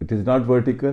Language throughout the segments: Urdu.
It is not vertical.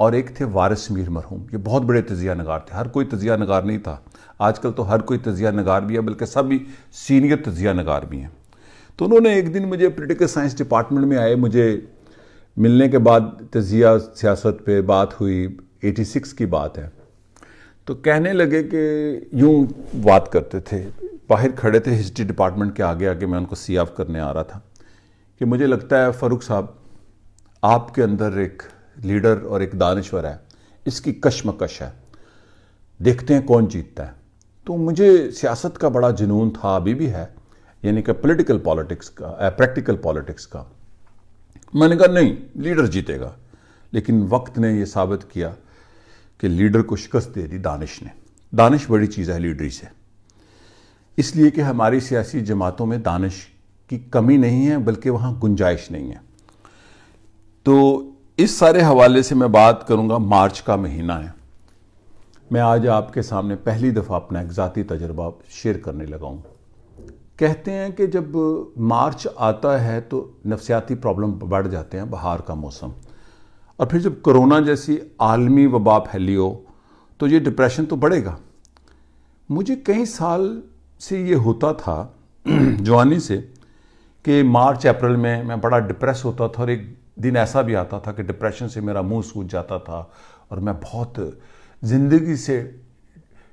اور ایک تھے وارث میر مرحوم. یہ بہت بڑے تجزیہ نگار تھے. ہر کوئی تجزیہ نگار نہیں تھا. آج کل تو ہر کوئی تجزیہ نگار بھی ہے، بلکہ سبھی سینئر تجزیہ نگار بھی ہیں. تو انہوں نے ایک دن مجھے پولیٹیکل سائنس ڈپارٹمنٹ میں آئے. مجھے ملنے کے بعد تجزیہ سیاست پہ بات ہوئی، 86 کی بات ہے. تو کہنے لگے کہ یوں بات کرتے تھے، باہر کھڑے تھے ہسٹری ڈپارٹمنٹ کے آگے آگے، میں ان کو سی آف کرنے آ رہا تھا، کہ مجھے لگتا ہے فاروق صاحب آپ کے اندر ایک لیڈر اور ایک دانشور ہے، اس کی کشمکش ہے، دیکھتے ہیں کون جیتتا ہے. تو مجھے سیاست کا بڑا جنون تھا، ابھی بھی ہے، یعنی کہ پولیٹیکل پالیٹکس کا، پریکٹیکل پالیٹکس کا. میں نے کہا نہیں، لیڈر جیتے گا. لیکن وقت نے یہ ثابت کیا کہ لیڈر کو شکست دے دی دانش نے. دانش بڑی چیز ہے لیڈری سے، اس لیے کہ ہماری سیاسی جماعتوں میں دانش کی کمی نہیں ہے، بلکہ وہاں گنجائش نہیں ہے. تو اس سارے حوالے سے میں بات کروں گا. مارچ کا مہینہ ہے. میں آج آپ کے سامنے پہلی دفعہ اپنا ایک ذاتی تجربہ شیئر کرنے لگا ہوں. کہتے ہیں کہ جب مارچ آتا ہے تو نفسیاتی پرابلم بڑھ جاتے ہیں، بہار کا موسم، اور پھر جب کرونا جیسی عالمی وبا پھیلی ہو تو یہ ڈپریشن تو بڑھے گا. مجھے کئی سال سے یہ ہوتا تھا جوانی سے کہ مارچ اپریل میں بڑا ڈپریس ہوتا تھا، اور ایک دن ایسا بھی آتا تھا کہ ڈپریشن سے میرا منہ سوج جاتا تھا اور میں بہت زندگی سے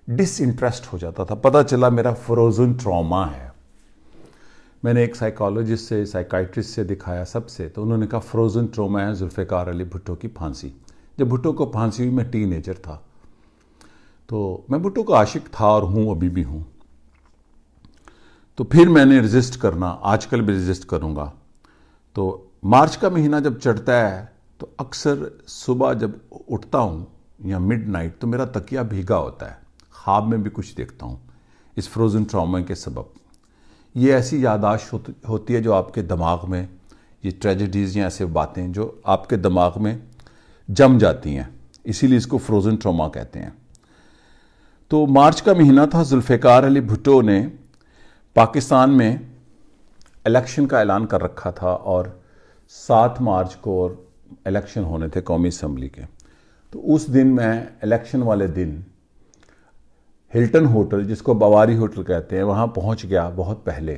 ڈس انٹرسٹ ہو جاتا تھا. پتہ چلا میرا فروزن ٹراما ہے. میں نے ایک سائیکالوجسٹ سے، سائیکائٹرسٹ سے دکھایا، سب سے، تو انہوں نے کہا فروزن ٹراما ہے ذوالفقار علی بھٹو کی پھانسی. جب بھٹو کو پھانسی ہوئی میں ٹین ایجر تھا. تو میں بھٹو کا عاشق تھا اور ہوں، ابھی بھی ہوں. تو پھر میں نے ریزسٹ کرنا، آج کل بھی ریزسٹ کروں گا. تو مارچ کا مہینہ جب چڑھتا ہے تو اکثر صبح جب اٹھتا ہوں یا مڈ نائٹ تو میرا تکیہ بھیگا ہوتا ہے. خواب میں بھی کچھ دیکھتا ہوں اس فروزن ٹراما کے سبب. یہ ایسی یاداشت ہوتی ہے جو آپ کے دماغ میں، یہ ٹریجڈیز یا ایسے باتیں جو آپ کے دماغ میں جم جاتی ہیں، اسی لیے اس کو فروزن ٹراما کہتے ہیں. تو مارچ کا مہینہ تھا. ذوالفقار علی بھٹو نے پاکستان میں الیکشن کا اعلان کر رکھا تھا، اور 7 مارچ کو الیکشن ہونے تھے قومی اسمبلی کے. تو اس دن میں الیکشن والے دن ہلٹن ہوٹل، جس کو بواری ہوٹل کہتے ہیں، وہاں پہنچ گیا بہت پہلے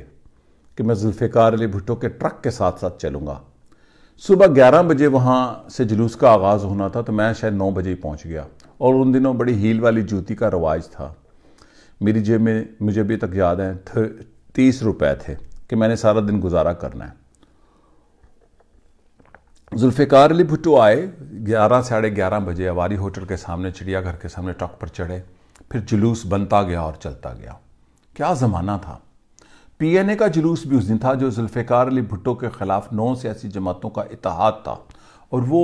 کہ میں ذوالفقار علی بھٹو کے ٹرک کے ساتھ ساتھ چلوں گا. صبح 11 بجے وہاں سے جلوس کا آغاز ہونا تھا، تو میں شاید 9 بجے ہی پہنچ گیا. اور ان دنوں بڑی ہیل والی جوتی کا رواج تھا. میری جیب میں، مجھے ابھی تک یاد ہے، 30 روپے تھے کہ میں نے سارا دن گزارا کرنا ہے. ذوالفقار علی بھٹو آئے 11 ساڑھے 11 بجے بواری ہوٹل کے سامنے، چڑیا گھر کے سامنے ٹرک پر چڑھے. پھر جلوس بنتا گیا اور چلتا گیا. کیا زمانہ تھا. پی این اے کا جلوس بھی اس دن تھا، جو ذوالفقار علی بھٹو کے خلاف 9 سیاسی جماعتوں کا اتحاد تھا، اور وہ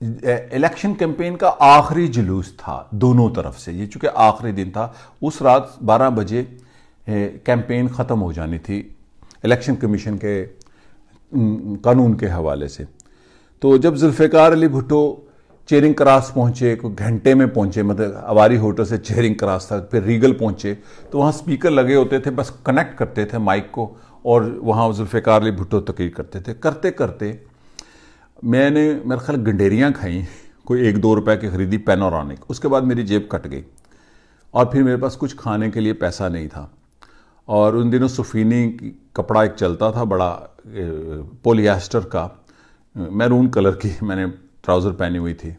الیکشن کیمپین کا آخری جلوس تھا دونوں طرف سے. یہ چونکہ آخری دن تھا، اس رات 12 بجے کیمپین ختم ہو جانی تھی الیکشن کمیشن کے قانون کے حوالے سے. تو جب ذوالفقار علی بھٹو چیرنگ کراس پہنچے، کوئی گھنٹے میں پہنچے، مطلب بواری ہوٹل سے چیرنگ کراس تک، پھر ریگل پہنچے، تو وہاں سپیکر لگے ہوتے تھے، بس کنیکٹ کرتے تھے مائک کو، اور وہاں ذوالفقار علی بھٹو تقریر کرتے تھے. کرتے کرتے میں نے میرے خیال گنڈیریاں کھائیں، کوئی 1-2 روپے کی خریدی پینورانک. اس کے بعد میری جیب کٹ گئی، اور پھر میرے پاس کچھ کھانے کے لیے پیسہ نہیں تھا. اور ان دنوں سفینی کپڑا ایک چلتا تھا بڑا، پولی ایسٹر کا، میرون کلر کی میں نے ٹراؤزر پہنی ہوئی تھی،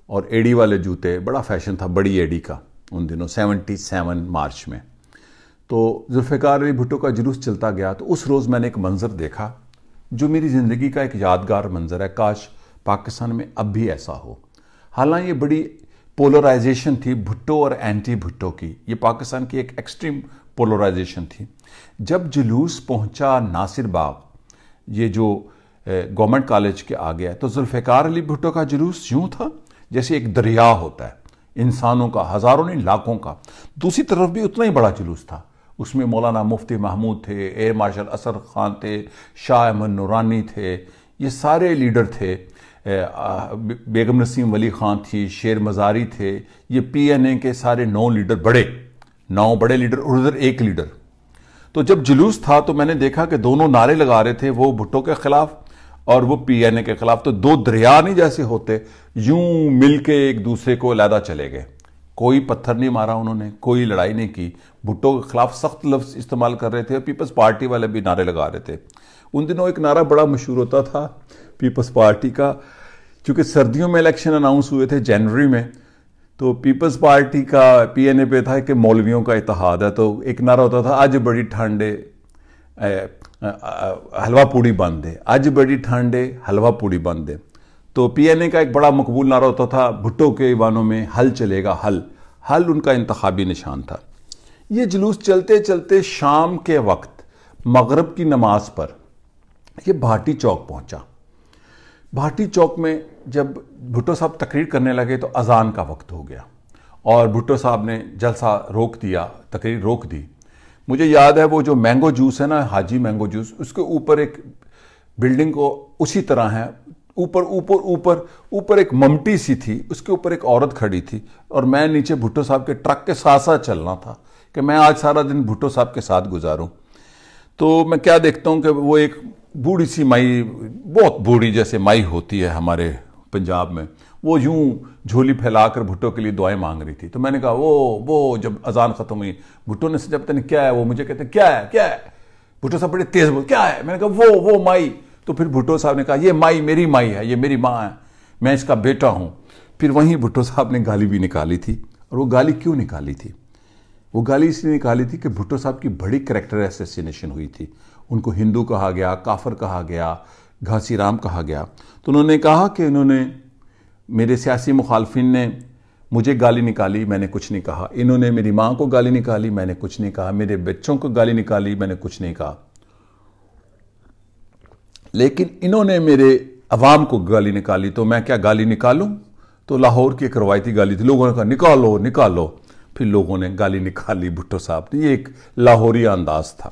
اور ایڈی والے جوتے، بڑا فیشن تھا بڑی ایڈی کا ان دنوں 77 مارچ میں. تو ذوالفقار علی بھٹو کا جلوس چلتا گیا. تو اس روز میں نے ایک منظر دیکھا جو میری زندگی کا ایک یادگار منظر ہے. کاش پاکستان میں اب بھی ایسا ہو. حالانکہ یہ بڑی پولرائزیشن تھی بھٹو اور اینٹی بھٹو کی، یہ پاکستان کی ایک ایکسٹریم پولرائزیشن تھی. جب جلوس پہنچا ناصر باغ، یہ جو گورنمنٹ کالج کے آگے ہے، تو ذوالفقار علی بھٹو کا جلوس یوں تھا جیسے ایک دریا ہوتا ہے، انسانوں کا، ہزاروں نہیں لاکھوں کا. دوسری طرف بھی اتنا ہی بڑا جلوس تھا. اس میں مولانا مفتی محمود تھے، ایئر مارشل اسد خان تھے، شاہ احمد نورانی تھے، یہ سارے لیڈر تھے. بیگم نسیم ولی خان تھی، شیر مزاری تھے. یہ پی این اے کے سارے 9 لیڈر، بڑے 9 بڑے لیڈر، اور ادھر ایک لیڈر. تو جب جلوس تھا تو میں نے دیکھا کہ دونوں نعرے لگا رہے تھے، وہ بھٹو کے خلاف اور وہ پی این اے کے خلاف. تو دو دریا نہیں جیسے ہوتے یوں مل کے ایک دوسرے کو علیحدہ چلے گئے. کوئی پتھر نہیں مارا انہوں نے, کوئی لڑائی نہیں کی. بھٹو کے خلاف سخت لفظ استعمال کر رہے تھے, اور پیپلز پارٹی والے بھی نعرے لگا رہے تھے. ان دنوں ایک نعرہ بڑا مشہور ہوتا تھا پیپلز پارٹی کا, چونکہ سردیوں میں الیکشن اناؤنس ہوئے تھے جنوری میں, تو پیپلز پارٹی کا پی این اے پہ تھا کہ مولویوں کا اتحاد ہے. تو ایک نعرہ ہوتا تھا, آج بڑی ٹھنڈ ہے حلوہ پوڑی بند ہے, آج بڑی ٹھنڈ ہے حلوہ پوڑی بند ہے. تو پی این اے کا ایک بڑا مقبول نعرہ ہوتا تھا بھٹو کے ایوانوں میں حل چلے گا حل. حل ان کا انتخابی نشان تھا. یہ جلوس چلتے چلتے شام کے وقت مغرب کی نماز پر یہ بھاٹی چوک پہنچا. بھاٹی چوک میں جب بھٹو صاحب تقریر کرنے لگے تو اذان کا وقت ہو گیا, اور بھٹو صاحب نے جلسہ روک دیا, تقریر روک دی. مجھے یاد ہے وہ جو مینگو جوس ہے نا, حاجی مینگو جوس, اس کے اوپر ایک بلڈنگ کو اسی طرح ہے, اوپر ایک ممٹی سی تھی, اس کے اوپر ایک عورت کھڑی تھی, اور میں نیچے بھٹو صاحب کے ٹرک کے ساتھ ساتھ چلنا تھا کہ میں آج سارا دن بھٹو صاحب کے ساتھ گزاروں. تو میں کیا دیکھتا ہوں کہ وہ ایک بوڑھی سی مائی, بہت بوڑھی جیسے مائی ہوتی ہے ہمارے پنجاب میں, وہ یوں جھولی پھیلا کر بھٹو کے لیے دعائیں مانگ رہی تھی. تو میں نے کہا وہ جب اذان ختم ہوئی, بھٹو نے جب تک کیا ہے, وہ مجھے کہتے ہیں کیا ہے. بھٹو صاحب بڑے تیز بول, کیا ہے. میں نے کہا وہ مائی. تو پھر بھٹو صاحب نے کہا یہ مائی میری مائی ہے, یہ میری ماں ہے, میں اس کا بیٹا ہوں. پھر وہیں بھٹو صاحب نے گالی بھی نکالی تھی. اور وہ گالی کیوں نکالی تھی؟ وہ گالی اس لیے نکالی تھی کہ بھٹو صاحب کی بڑی کریکٹر ایسیسینیشن ہوئی تھی. ان کو ہندو کہا گیا, کافر کہا گیا, گھاسی رام کہا گیا. تو انہوں نے کہا کہ انہوں نے, میرے سیاسی مخالفین نے مجھے گالی نکالی, میں نے کچھ نہیں کہا. انہوں نے میری ماں کو گالی نکالی, میں نے کچھ نہیں کہا. میرے بچوں کو گالی نکالی, میں نے کچھ نہیں کہا. لیکن انہوں نے میرے عوام کو گالی نکالی, تو میں کیا گالی نکالوں؟ تو لاہور کی ایک روایتی گالی تھی, لوگوں نے کہا نکالو. پھر لوگوں نے گالی نکالی بھٹو صاحب نے. یہ ایک لاہوری انداز تھا,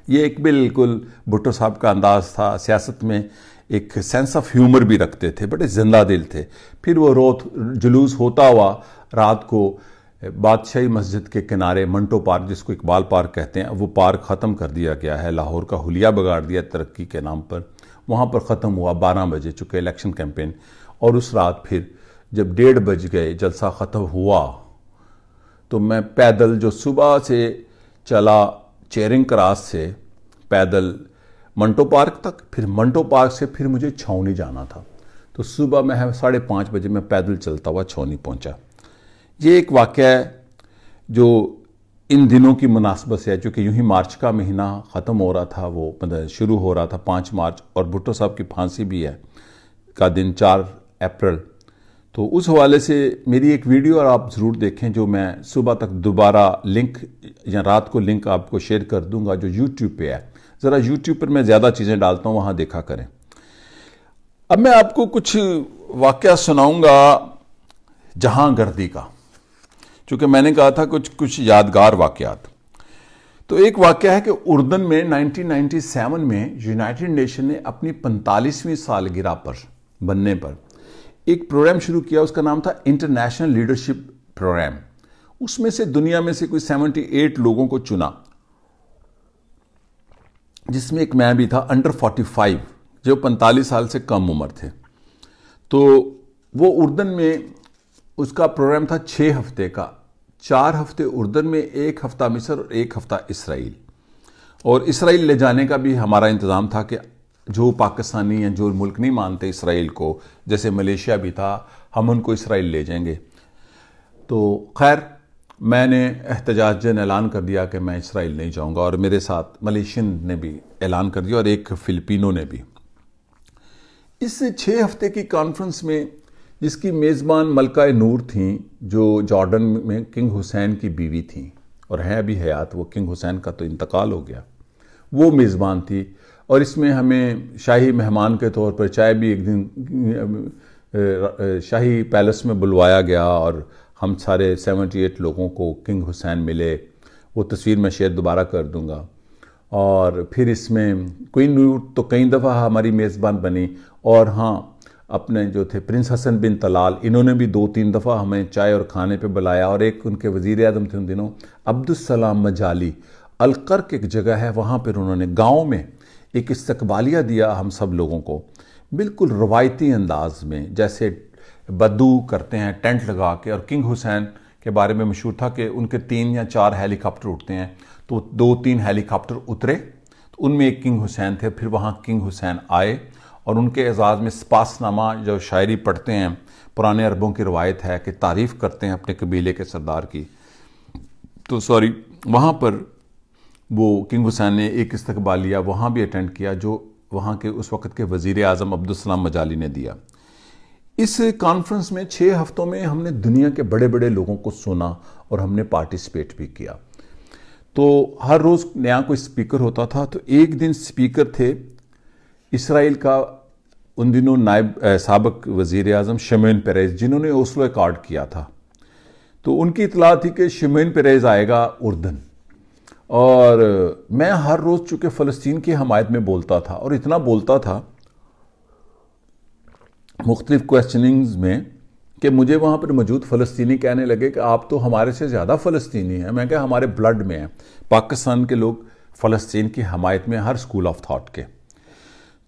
یہ ایک بالکل بھٹو صاحب کا انداز تھا. سیاست میں ایک سینس آف ہیومر بھی رکھتے تھے, بڑے زندہ دل تھے. پھر وہ جلوس ہوتا ہوا رات کو بادشاہی مسجد کے کنارے منٹو پارک, جس کو اقبال پارک کہتے ہیں, وہ پارک ختم کر دیا گیا ہے, لاہور کا حلیہ بگاڑ دیا ترقی کے نام پر. وہاں پر ختم ہوا 12 بجے, چونکہ الیکشن کیمپین. اور اس رات پھر جب 1:30 بج گئے, جلسہ ختم ہوا, تو میں پیدل جو صبح سے چلا چیرنگ کراس سے پیدل منٹو پارک تک, پھر منٹو پارک سے پھر مجھے چھاؤنی جانا تھا. تو صبح میں 5:30 بجے میں پیدل چلتا ہوا چھاؤنی پہنچا. یہ ایک واقعہ ہے جو ان دنوں کی مناسبت سے ہے, چونکہ یوں ہی مارچ کا مہینہ ختم ہو رہا تھا, وہ شروع ہو رہا تھا 5 مارچ, اور بھٹو صاحب کی پھانسی بھی ہے کا دن 4 اپریل. تو اس حوالے سے میری ایک ویڈیو اور آپ ضرور دیکھیں, جو میں صبح تک دوبارہ لنک یا رات کو لنک آپ کو شیئر کر دوں گا, جو یوٹیوب پہ ہے. ذرا یوٹیوب پر میں زیادہ چیزیں ڈالتا ہوں, وہاں دیکھا کریں. اب میں آپ کو کچھ واقعہ سناؤں گا جہاں گردی کا, چونکہ میں نے کہا تھا کچھ یادگار واقعات. تو ایک واقعہ ہے کہ اردن میں 1997 میں یونائٹڈ نیشن نے اپنی 45ویں سالگرہ پر بننے پر ایک پروگرام شروع کیا. اس کا نام تھا انٹرنیشنل لیڈرشپ پروگرام. اس میں سے دنیا میں سے کوئی 78 لوگوں کو چنا, جس میں ایک میں بھی تھا, انڈر 45, جو 45 سال سے کم عمر تھے. تو وہ اردن میں اس کا پروگرام تھا 6 ہفتے کا, 4 ہفتے اردن میں, 1 ہفتہ مصر اور 1 ہفتہ اسرائیل. اور اسرائیل لے جانے کا بھی ہمارا انتظام تھا کہ جو پاکستانی ہیں, جو ملک نہیں مانتے اسرائیل کو, جیسے ملیشیا بھی تھا, ہم ان کو اسرائیل لے جائیں گے. تو خیر میں نے احتجاجاً اعلان کر دیا کہ میں اسرائیل نہیں جاؤں گا, اور میرے ساتھ ملیشین نے بھی اعلان کر دیا, اور ایک فلپینوں نے بھی. اس 6 ہفتے کی کانفرنس میں, جس کی میزبان ملکہ نور تھیں, جو جارڈن میں کنگ حسین کی بیوی تھیں اور ہیں ابھی حیات, وہ کنگ حسین کا تو انتقال ہو گیا, وہ میزبان تھی. اور اس میں ہمیں شاہی مہمان کے طور پر چائے بھی ایک دن شاہی پیلس میں بلوایا گیا, اور ہم سارے 78 لوگوں کو کنگ حسین ملے. وہ تصویر میں شیئر دوبارہ کر دوں گا. اور پھر اس میں کوئین نور تو کئی دفعہ ہماری میزبان بنی, اور ہاں اپنے جو تھے پرنس حسن بن طلال, انہوں نے بھی 2-3 دفعہ ہمیں چائے اور کھانے پہ بلایا. اور ایک ان کے وزیر اعظم تھے ان دنوں, عبدالسلام مجالی, القرق ایک جگہ ہے, وہاں پر انہوں نے گاؤں میں ایک استقبالیہ دیا ہم سب لوگوں کو بالکل روایتی انداز میں، جیسے بدو کرتے ہیں ٹینٹ لگا کے. اور کنگ حسین کے بارے میں مشہور تھا کہ ان کے 3 یا 4 ہیلی کاپٹر اٹھتے ہیں، تو 2-3 ہیلی کاپٹر اترے، تو ان میں ایک کنگ حسین تھے. پھر وہاں کنگ حسین آئے اور ان کے اعزاز میں سپاس نامہ جو شاعری پڑھتے ہیں، پرانے عربوں کی روایت ہے کہ تعریف کرتے ہیں اپنے قبیلے کے سردار کی. تو وہاں پر وہ کنگ حسین نے ایک استقبالیہ وہاں بھی اٹینڈ کیا جو وہاں کے اس وقت کے وزیر اعظم عبدالسلام مجالی نے دیا. اس کانفرنس میں 6 ہفتوں میں ہم نے دنیا کے بڑے بڑے لوگوں کو سنا اور ہم نے پارٹیسپیٹ بھی کیا. تو ہر روز نیا کوئی سپیکر ہوتا تھا. تو ایک دن سپیکر تھے اسرائیل کا ان دنوں سابق وزیر اعظم شمعون پیریز، جنہوں نے اوسلو ایکارڈ کیا تھا. تو ان کی اطلاع تھی کہ شمعون پیریز آئے گا اردن. اور میں ہر روز چونکہ فلسطین کی حمایت میں بولتا تھا، اور اتنا بولتا تھا مختلف کویسچننگز میں کہ مجھے وہاں پر موجود فلسطینی کہنے لگے کہ آپ تو ہمارے سے زیادہ فلسطینی ہیں. میں کہا ہمارے بلڈ میں ہیں. پاکستان کے لوگ فلسطین کی حمایت میں ہر سکول آف تھاٹ کے.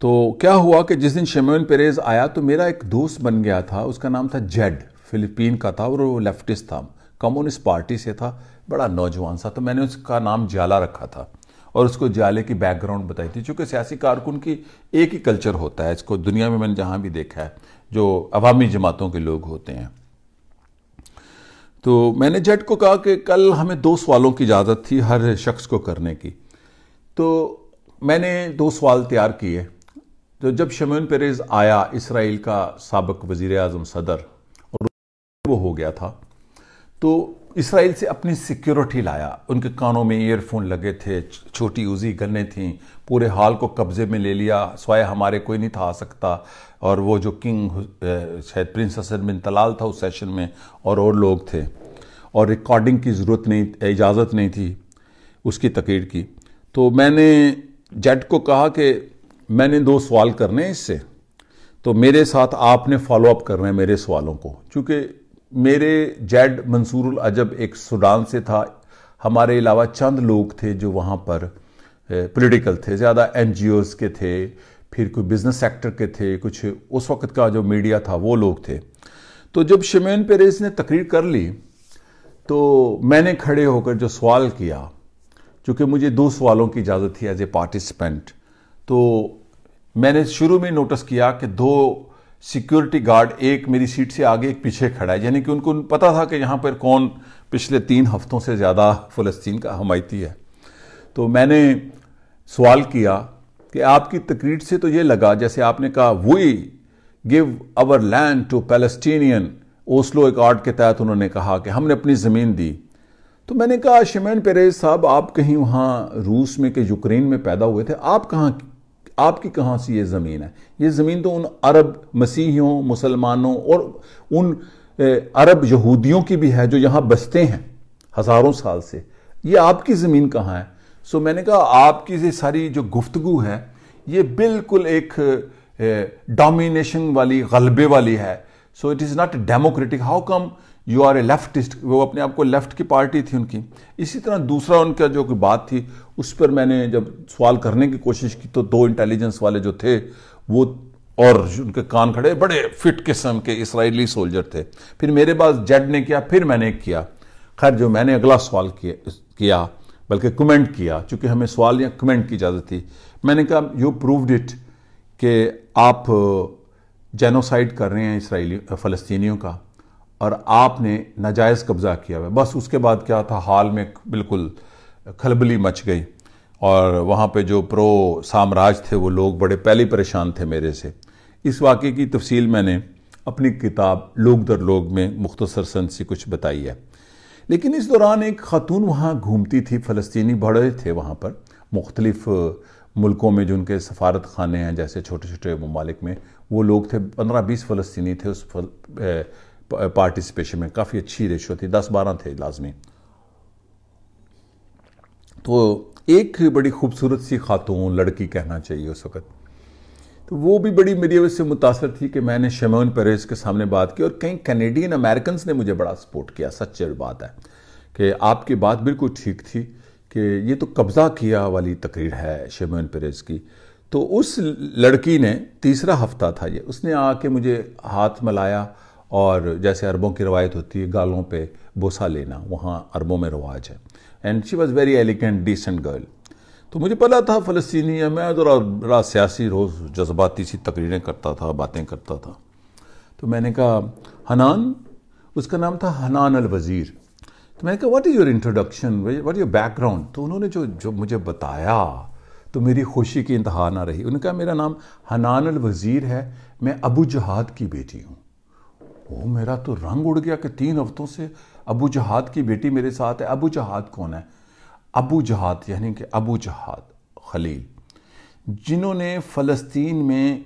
تو کیا ہوا کہ جس دن شمعون پیریز آیا تو میرا ایک دوست بن گیا تھا، اس کا نام تھا جیڈ، فلپین کا تھا اور وہ لیفٹسٹ تھا، کمیونسٹ پارٹی سے تھا، بڑا نوجوان سا. تو میں نے اس کا نام جالا رکھا تھا اور اس کو جالے کی بیک گراؤنڈ بتائی تھی، چونکہ سیاسی کارکن کی ایک ہی کلچر ہوتا ہے. اس کو دنیا میں نے جہاں بھی دیکھا ہے جو عوامی جماعتوں کے لوگ ہوتے ہیں. تو میں نے جیڈ کو کہا کہ کل ہمیں 2 سوالوں کی اجازت تھی ہر شخص کو کرنے کی. تو میں نے 2 سوال تیار کیے. تو جب شمعون پیریز آیا، اسرائیل کا سابق وزیر اعظم صدر، اور وہ ہو گیا تھا، تو اسرائیل سے اپنی سیکیورٹی لایا. ان کے کانوں میں ایئر فون لگے تھے، چھوٹی اوزی گنیں تھیں، پورے ہال کو قبضے میں لے لیا، سوائے ہمارے کوئی نہیں تھا آ سکتا. اور وہ جو کنگ شاید پرنس حسن بن طلال تھا اس سیشن میں، اور لوگ تھے، اور ریکارڈنگ کی ضرورت نہیں، اجازت نہیں تھی اس کی تقریر کی. تو میں نے جیڈ کو کہا کہ میں نے 2 سوال کرنے ہیں اس سے، تو میرے ساتھ آپ نے فالو اپ کرنا ہے میرے سوالوں کو. چونکہ میرے جیڈ منصور العجب ایک سوڈان سے تھا، ہمارے علاوہ چند لوگ تھے جو وہاں پر پولیٹیکل تھے، زیادہ این جی اوز کے تھے، پھر کوئی بزنس سیکٹر کے تھے، کچھ اس وقت کا جو میڈیا تھا وہ لوگ تھے. تو جب شمعون پیریز نے تقریر کر لی تو میں نے کھڑے ہو کر جو سوال کیا، چونکہ مجھے 2 سوالوں کی اجازت تھی ایز اے پارٹیسپینٹ، تو میں نے شروع میں نوٹس کیا کہ 2 سیکیورٹی گارڈ، ایک میری سیٹ سے آگے ایک پیچھے کھڑا ہے، یعنی کہ ان کو پتا تھا کہ یہاں پر کون پچھلے 3 ہفتوں سے زیادہ فلسطین کا حمایتی ہے. تو میں نے سوال کیا کہ آپ کی تقریر سے تو یہ لگا جیسے آپ نے کہا we gave our land to Palestinian, Oslo accord کے تحت انہوں نے کہا کہ ہم نے اپنی زمین دی. تو میں نے کہا شمعون پیریز صاحب، آپ کہیں وہاں روس میں کہ یوکرین میں پیدا ہوئے تھے، آپ کی کہاں سے یہ زمین ہے؟ یہ زمین تو ان عرب مسیحیوں، مسلمانوں اور ان عرب یہودیوں کی بھی ہے جو یہاں بستے ہیں ہزاروں سال سے. یہ آپ کی زمین کہاں ہے؟ سو میں نے کہا آپ کی یہ ساری جو گفتگو ہے یہ بالکل ایک ڈومینیشن والی، غلبے والی ہے. So it is not democratic. How come you are a leftist? وہ اپنے آپ کو لیفٹ کی پارٹی تھی ان کی. اسی طرح دوسرا ان کا جو کوئی بات تھی اس پر میں نے جب سوال کرنے کی کوشش کی تو 2 انٹیلیجنس والے جو تھے وہ، اور ان کے کان کھڑے، بڑے فٹ قسم کے اسرائیلی سولجر تھے. پھر میرے پاس جیڈ نے کیا، پھر میں نے کیا. خیر جو میں نے اگلا سوال کیا بلکہ کمنٹ کیا، چونکہ ہمیں سوال یا کمنٹ کی اجازت تھی. میں نے کہا یو پرووڈ اٹ کہ آپ جینوسائیڈ کر رہے ہیں فلسطینیوں کا، اور آپ نے ناجائز قبضہ کیا ہوا ہے. بس اس کے بعد کیا تھا، حال میں بالکل کھلبلی مچ گئی، اور وہاں پہ جو پرو سامراج تھے وہ لوگ بڑے پہلے پریشان تھے میرے سے. اس واقعے کی تفصیل میں نے اپنی کتاب لوگ در لوگ میں مختصر سن سی کچھ بتائی ہے. لیکن اس دوران ایک خاتون وہاں گھومتی تھی، فلسطینی بڑے تھے وہاں پر مختلف ملکوں میں جو ان کے سفارت خانے ہیں جیسے چھوٹے چھوٹے ممالک میں، وہ لوگ تھے 15-20 فلسطینی تھے اس پارٹیسپیشن میں. کافی اچھی ریشو تھی، 10-12 تھے لازمی. تو ایک بڑی خوبصورت سی خاتون، لڑکی کہنا چاہیے اس وقت، تو وہ بھی بڑی میری وجہ سے متاثر تھی کہ میں نے شمعون پیریز کے سامنے بات کی. اور کئی کینیڈین امریکنز نے مجھے بڑا سپورٹ کیا. سچ بات ہے کہ آپ کی بات بالکل ٹھیک تھی کہ یہ تو قبضہ کیا والی تقریر ہے شمعون پیریز کی. تو اس لڑکی نے تیسرا ہفتہ تھا یہ، اس نے آ کے مجھے ہاتھ ملایا اور جیسے عربوں کی روایت ہوتی ہے گالوں پہ بوسہ لینا، وہاں عربوں میں رواج ہے. And she was very elegant decent girl. تو مجھے پتا تھا فلسطینی ہے، میں ذرا بڑا سیاسی روز جذباتی سی تقریریں کرتا تھا، باتیں کرتا تھا. تو میں نے کہا حنان، اس کا نام تھا حنان الوزیر. تو میں نے کہا what is your introduction, what is your back ground. تو انہوں نے جو مجھے بتایا تو میری خوشی کی انتہا نہ رہی. انہوں نے کہا میرا نام حنان الوزیر ہے، میں ابو جہاد کی بیٹی ہوں. وہ میرا تو رنگ اڑ گیا کہ 3 ہفتوں سے ابو جہاد کی بیٹی میرے ساتھ ہے. ابو جہاد کون ہے؟ ابو جہاد یعنی کہ ابو جہاد خلیل، جنہوں نے فلسطین میں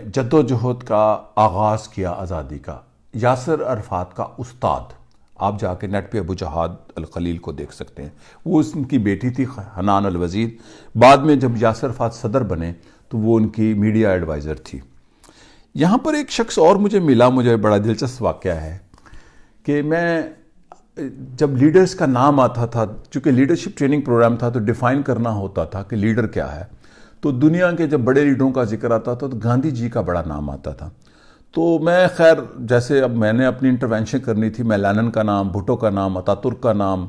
جدوجہد کا آغاز کیا، آزادی کا، یاسر عرفات کا استاد. آپ جا کے نیٹ پہ ابو جہاد الخلیل کو دیکھ سکتے ہیں. وہ ان کی بیٹی تھی حنان الوزیر. بعد میں جب یاسر عرفات صدر بنے تو وہ ان کی میڈیا ایڈوائزر تھی. یہاں پر ایک شخص اور مجھے ملا، مجھے بڑا دلچسپ واقعہ ہے کہ میں جب لیڈرز کا نام آتا تھا، چونکہ لیڈرشپ ٹریننگ پروگرام تھا تو ڈیفائن کرنا ہوتا تھا کہ لیڈر کیا ہے. تو دنیا کے جب بڑے لیڈروں کا ذکر آتا تھا تو گاندھی جی کا بڑا نام آتا تھا. تو میں خیر جیسے اب میں نے اپنی انٹروینشن کرنی تھی، میں لینن کا نام، بھٹو کا نام، اتا ترک کا نام،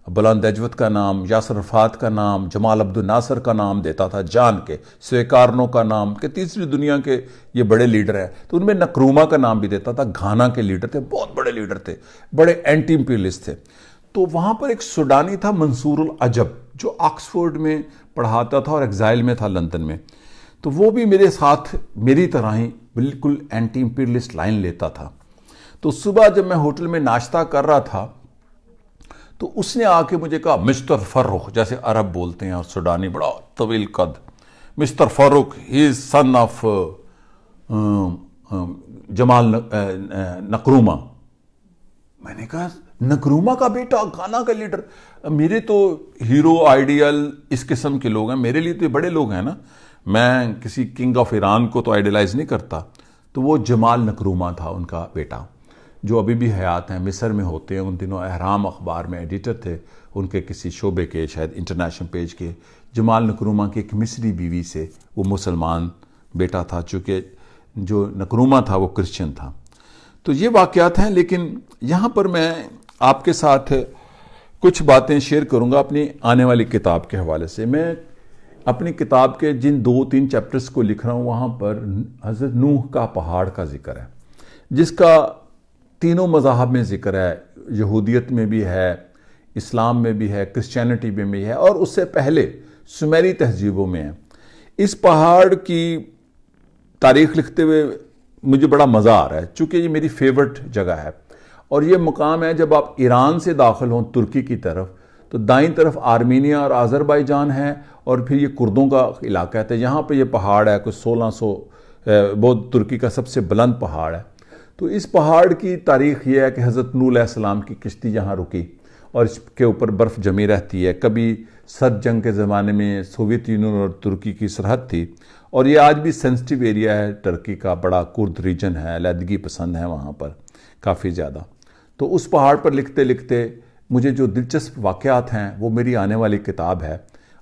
بلند اجوت کا نام، یاسر عرفات کا نام، جمال عبد الناصر کا نام دیتا تھا جان کے، سویکارنو کا نام کہ تیسری دنیا کے یہ بڑے لیڈر ہیں. تو ان میں نکروما کا نام بھی دیتا تھا. گھانا کے لیڈر تھے، بہت بڑے لیڈر تھے، بڑے اینٹی امپیریلسٹ تھے. تو وہاں پر ایک سوڈانی تھا منصور العجب، جو آکسفورڈ میں پڑھاتا تھا اور ایگزائل میں تھا لندن میں. تو وہ بھی میرے ساتھ میری طرح ہی بالکل اینٹی امپیریلسٹ لائن لیتا تھا. تو صبح جب میں ہوٹل میں ناشتہ کر رہا تھا تو اس نے آ کے مجھے کہا مسٹر فاروق، جیسے عرب بولتے ہیں اور سوڈانی بڑا طویل قد، mister Farooq he is sun of جمال نکروما. میں نے کہا نکروما کا بیٹا، گانا کا لیڈر. میرے تو ہیرو آئیڈیل اس قسم کے لوگ ہیں، میرے لیے تو بڑے لوگ ہیں نا. میں کسی کنگ آف ایران کو تو آئیڈیلائز نہیں کرتا. تو وہ جمال نکروما تھا ان کا بیٹا، جو ابھی بھی حیات ہیں، مصر میں ہوتے ہیں. ان دنوں اہرام اخبار میں ایڈیٹر تھے ان کے کسی شعبے کے، شاید انٹرنیشنل پیج کے. جمال نکروما کی ایک مصری بیوی سے وہ مسلمان بیٹا تھا، چونکہ جو نکروما تھا وہ کرسچن تھا. تو یہ واقعات ہیں. لیکن یہاں پر میں آپ کے ساتھ کچھ باتیں شیئر کروں گا اپنی آنے والی کتاب کے حوالے سے. میں اپنی کتاب کے جن 2-3 چیپٹرز کو لکھ رہا ہوں وہاں پر حضرت نوح کا پہاڑ کا ذکر ہے، جس کا تینوں مذاہب میں ذکر ہے. یہودیت میں بھی ہے، اسلام میں بھی ہے، کرسچینٹی میں بھی ہے، اور اس سے پہلے سمیری تہذیبوں میں ہے. اس پہاڑ کی تاریخ لکھتے ہوئے مجھے بڑا مزہ آ رہا ہے، چونکہ یہ میری فیورٹ جگہ ہے. اور یہ مقام ہے جب آپ ایران سے داخل ہوں ترکی کی طرف تو دائیں طرف آرمینیا اور آذربائیجان ہے، اور پھر یہ کردوں کا علاقہ ہے. تو یہاں پہ یہ پہاڑ ہے کچھ 1600، بہت ترکی کا سب سے بلند پہاڑ ہے. تو اس پہاڑ کی تاریخ یہ ہے کہ حضرت نوح علیہ السلام کی کشتی یہاں رکی اور اس کے اوپر برف جمی رہتی ہے. کبھی سرد جنگ کے زمانے میں سوویت یونین اور ترکی کی سرحد تھی، اور یہ آج بھی سینسٹیو ایریا ہے ترکی کا، بڑا کرد ریجن ہے، علیحدگی پسند ہے وہاں پر کافی زیادہ. تو اس پہاڑ پر لکھتے لکھتے مجھے جو دلچسپ واقعات ہیں وہ میری آنے والی کتاب ہے.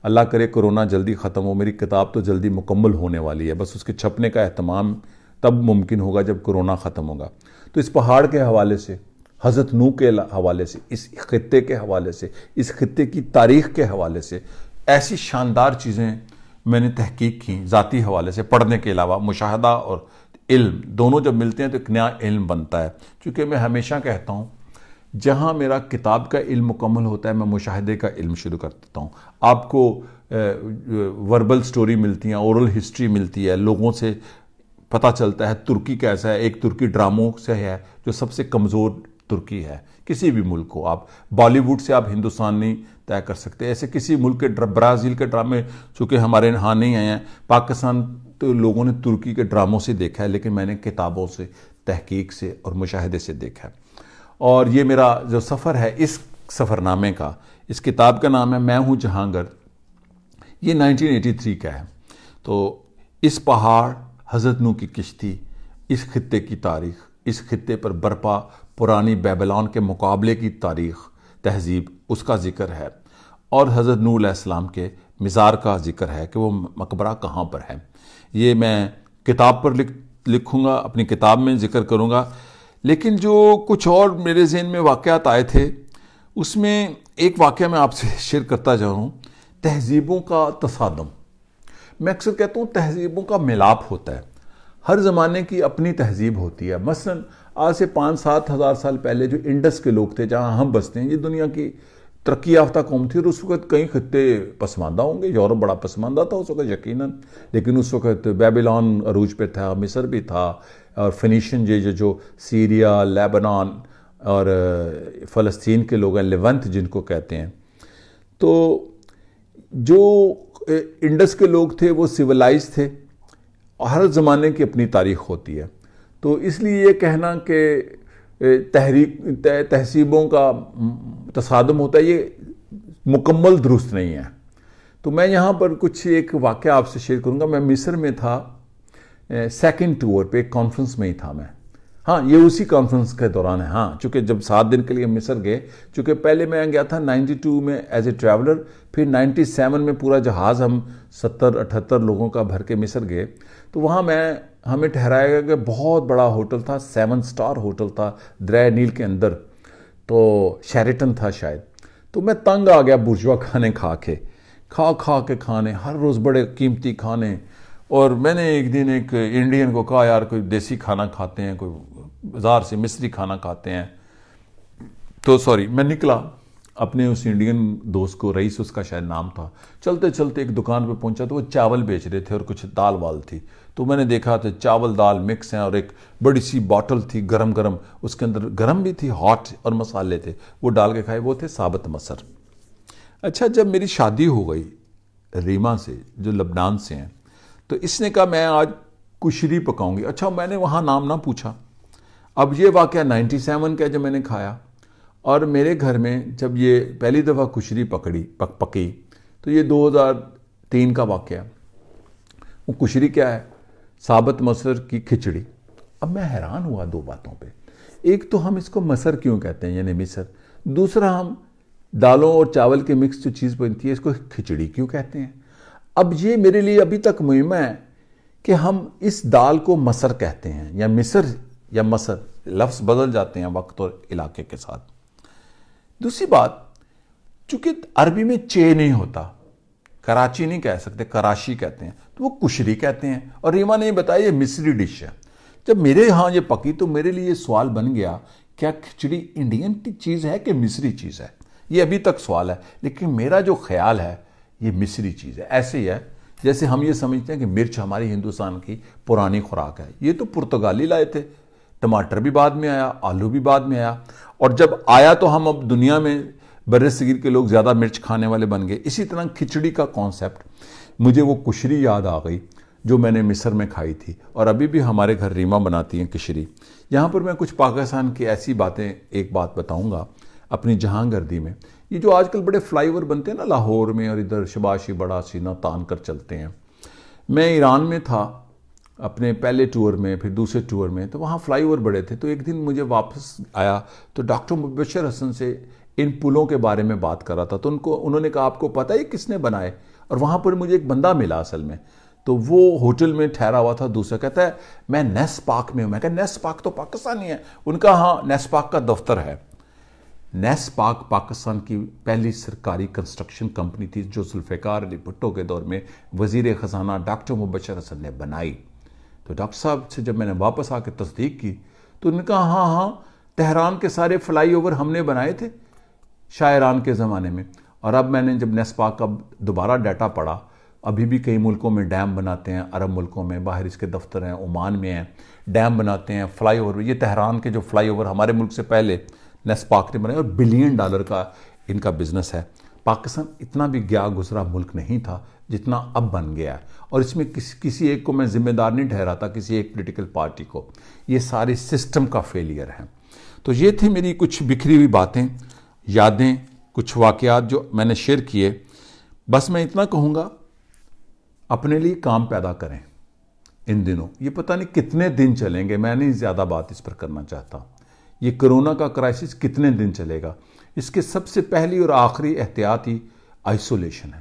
اللہ کرے کرونا جلدی ختم ہو، میری کتاب تو جلدی مکمل ہونے والی ہے، بس اس کے چھپنے کا اہتمام تب ممکن ہوگا جب کرونا ختم ہوگا. تو اس پہاڑ کے حوالے سے، حضرت نوح کے حوالے سے، اس خطے کے حوالے سے، اس خطے کی تاریخ کے حوالے سے ایسی شاندار چیزیں میں نے تحقیق کی ذاتی حوالے سے. پڑھنے کے علاوہ مشاہدہ اور علم دونوں جب ملتے ہیں تو ایک نیا علم بنتا ہے. چونکہ میں ہمیشہ کہتا ہوں جہاں میرا کتاب کا علم مکمل ہوتا ہے میں مشاہدے کا علم شروع کر دیتا ہوں. آپ کو وربل سٹوری ملتی ہیں، اورل ہسٹری ملتی ہے، لوگوں سے پتہ چلتا ہے ترکی کیسا ہے. ایک ترکی ڈراموں سے ہے جو سب سے کمزور ترکی ہے کسی بھی ملک کو. آپ بالی ووڈ سے آپ ہندوستان نہیں طے کر سکتے. ایسے کسی ملک کے برازیل کے ڈرامے چونکہ ہمارے یہاں نہیں آئے ہیں. پاکستان تو لوگوں نے ترکی کے ڈراموں سے دیکھا ہے، لیکن میں نے کتابوں سے، تحقیق سے اور مشاہدے سے دیکھا ہے. اور یہ میرا جو سفر ہے اس سفر نامے کا، اس کتاب کا نام ہے میں ہوں جہانگیر. یہ 1983 کا ہے. تو اس پہاڑ، حضرت نوح کی کشتی، اس خطے کی تاریخ، اس خطے پر برپا پرانی بیبلون کے مقابلے کی تاریخ، تہذیب، اس کا ذکر ہے. اور حضرت نوح علیہ السلام کے مزار کا ذکر ہے کہ وہ مقبرہ کہاں پر ہے. یہ میں کتاب پر لکھوں گا، اپنی کتاب میں ذکر کروں گا. لیکن جو کچھ اور میرے ذہن میں واقعات آئے تھے، اس میں ایک واقعہ میں آپ سے شیئر کرتا جا رہا ہوں. تہذیبوں کا تصادم. میں اکثر کہتا ہوں تہذیبوں کا ملاپ ہوتا ہے. ہر زمانے کی اپنی تہذیب ہوتی ہے. مثلا آج سے 5-7 ہزار سال پہلے جو انڈس کے لوگ تھے جہاں ہم بستے ہیں، یہ دنیا کی ترقی یافتہ قوم تھی، اور اس وقت کئی خطے پسماندہ ہوں گے. یورپ بڑا پسماندہ تھا اس وقت یقیناً، لیکن اس وقت بیبیلون عروج پہ تھا، مصر بھی تھا، اور فنیشین جو سیریا، لیبنان اور فلسطین کے لوگ ہیں، لیونت جن کو کہتے ہیں. تو جو انڈس کے لوگ تھے وہ سیولائز تھے. ہر زمانے کی اپنی تاریخ ہوتی ہے. تو اس لیے یہ کہنا کہ تہذیبوں کا تصادم ہوتا ہے، یہ مکمل درست نہیں ہے. تو میں یہاں پر کچھ ایک واقعہ آپ سے شیئر کروں گا. میں مصر میں تھا سیکنڈ ٹور پہ، ایک کانفرنس میں ہی تھا میں. ہاں، یہ اسی کانفرنس کے دوران ہے. ہاں، چونکہ جب 7 دن کے لیے مصر گئے، چونکہ پہلے میں گیا تھا 92 میں ایز اے ٹریولر، پھر 97 میں پورا جہاز ہم 70-78 لوگوں کا بھر کے مصر گئے. تو وہاں ہمیں ٹھہرایا گیا کہ بہت بڑا ہوٹل تھا، 7 سٹار ہوٹل تھا دریا نیل کے اندر. تو شیریٹن تھا شاید. تو میں تنگ آ گیا بورژوا کھانے کھا کے کھانے، ہر روز بڑے قیمتی کھانے. اور میں نے ایک دن ایک انڈین کو کہا یار کوئی دیسی کھانا کھاتے ہیں، کوئی بازار سے مصری کھانا کھاتے ہیں. تو میں نکلا اپنے اس انڈین دوست کو، رئیس اس کا شاید نام تھا. چلتے چلتے ایک دکان پہ پہنچا تو وہ چاول بیچ رہے تھے اور کچھ دال وال تھی. تو میں نے دیکھا تو چاول دال مکس ہیں، اور ایک بڑی سی باٹل تھی گرم، اس کے اندر گرم بھی تھی، ہاٹ، اور مسالے تھے. وہ ڈال کے کھائے. وہ تھے ثابت مصر. اچھا، جب میری شادی ہو گئی ریما سے جو لبنان سے ہیں، تو اس نے کہا میں آج کشری پکاؤں گی. اچھا، میں نے وہاں نام نہ پوچھا. اب یہ واقعہ 97 کا جب میں نے کھایا، اور میرے گھر میں جب یہ پہلی دفعہ کشری پکی تو یہ 2003 کا واقعہ. وہ کشری کیا ہے؟ ثابت مصر کی کھچڑی. اب میں حیران ہوا 2 باتوں پہ. ایک تو ہم اس کو مصر کیوں کہتے ہیں، یعنی مصر. دوسرا، ہم دالوں اور چاول کے مکس جو چیز بنتی ہے اس کو کھچڑی کیوں کہتے ہیں. اب یہ میرے لیے ابھی تک مہمہ ہے کہ ہم اس دال کو مصر کہتے ہیں یا مصر یا مصر. لفظ بدل جاتے ہیں وقت اور علاقے کے ساتھ. دوسری بات، چونکہ عربی میں چے نہیں ہوتا، کراچی نہیں کہہ سکتے، کراشی کہتے ہیں، تو وہ کشری کہتے ہیں. اور ریما نے یہ بتایا یہ مصری ڈش ہے. جب میرے ہاں یہ پکی تو میرے لیے یہ سوال بن گیا، کیا کھچڑی انڈین کی چیز ہے کہ مصری چیز ہے؟ یہ ابھی تک سوال ہے. لیکن میرا جو خیال ہے یہ مصری چیز ہے. ایسے ہی ہے جیسے ہم یہ سمجھتے ہیں کہ مرچ ہماری ہندوستان کی پرانی خوراک ہے. یہ تو پرتگالی لائے تھے. ٹماٹر بھی بعد میں آیا، آلو بھی بعد میں آیا، اور جب آیا تو ہم اب دنیا میں بر صغیر کے لوگ زیادہ مرچ کھانے والے بن گئے. اسی طرح کھچڑی کا کانسیپٹ، مجھے وہ کشری یاد آ گئی جو میں نے مصر میں کھائی تھی، اور ابھی بھی ہمارے گھر ریما بناتی ہیں کشری. یہاں پر میں کچھ پاکستان کی ایسی باتیں، ایک بات بتاؤں گا اپنی جہاں گردی میں. یہ جو آج کل بڑے فلائی اوور بنتے ہیں نا لاہور میں، اور ادھر شباشی بڑا سینہ تان کر چلتے ہیں. میں ایران میں تھا اپنے پہلے ٹور میں، پھر دوسرے ٹور میں، تو وہاں فلائی اوور بڑے تھے. تو ایک دن مجھے واپس آیا تو ڈاکٹر مبشر حسن سے ان پلوں کے بارے میں بات کر رہا تھا. تو انہوں نے کہا آپ کو پتہ ہے کس نے بنائے؟ اور وہاں پر مجھے ایک بندہ ملا اصل میں. تو وہ ہوٹل میں ٹھہرا ہوا تھا. دوسرا کہتا ہے میں نیس پاک میں ہوں. میں کہا نیس پاک تو پاکستانی ہے. ان کا ہاں نیس پاک کا دفتر ہے. نیس پاک پاکستان کی پہلی سرکاری کنسٹرکشن کمپنی تھی جو ذوالفقار علی بھٹو کے دور میں وزیر خزانہ ڈاکٹر مبشر حسن نے بنائی. تو ڈاکٹر صاحب سے جب میں نے واپس آ کے تصدیق کی تو انہوں نے کہا ہاں تہران کے سارے فلائی اوور ہم نے بنائے تھے شاعران کے زمانے میں. اور اب میں نے جب نیس پاک کا دوبارہ ڈیٹا پڑھا، ابھی بھی کئی ملکوں میں ڈیم بناتے ہیں، عرب ملکوں میں، باہر اس کے دفتر ہیں، عمان میں ہیں، ڈیم بناتے ہیں، فلائی اوور. یہ تہران کے جو فلائی اوور ہمارے ملک سے پہلے نیس پاک نے بنائے، اور $1 بلین کا ان کا بزنس ہے. پاکستان اتنا بھی گیا گزرا ملک نہیں تھا جتنا اب بن گیا ہے. اور اس میں کسی ایک کو میں ذمہ دار نہیں ٹھہراتا، کسی ایک پولیٹیکل پارٹی کو. یہ سارے سسٹم کا فیلئر ہے. تو یہ تھی میری کچھ بکھری ہوئی باتیں، یادیں، کچھ واقعات جو میں نے شیئر کیے. بس میں اتنا کہوں گا، اپنے لیے کام پیدا کریں ان دنوں. یہ پتہ نہیں کتنے دن چلیں گے، میں نہیں زیادہ بات اس پر کرنا چاہتا. یہ کرونا کا کرائسس کتنے دن چلے گا؟ اس کے سب سے پہلی اور آخری احتیاط ہی آئسولیشن ہے.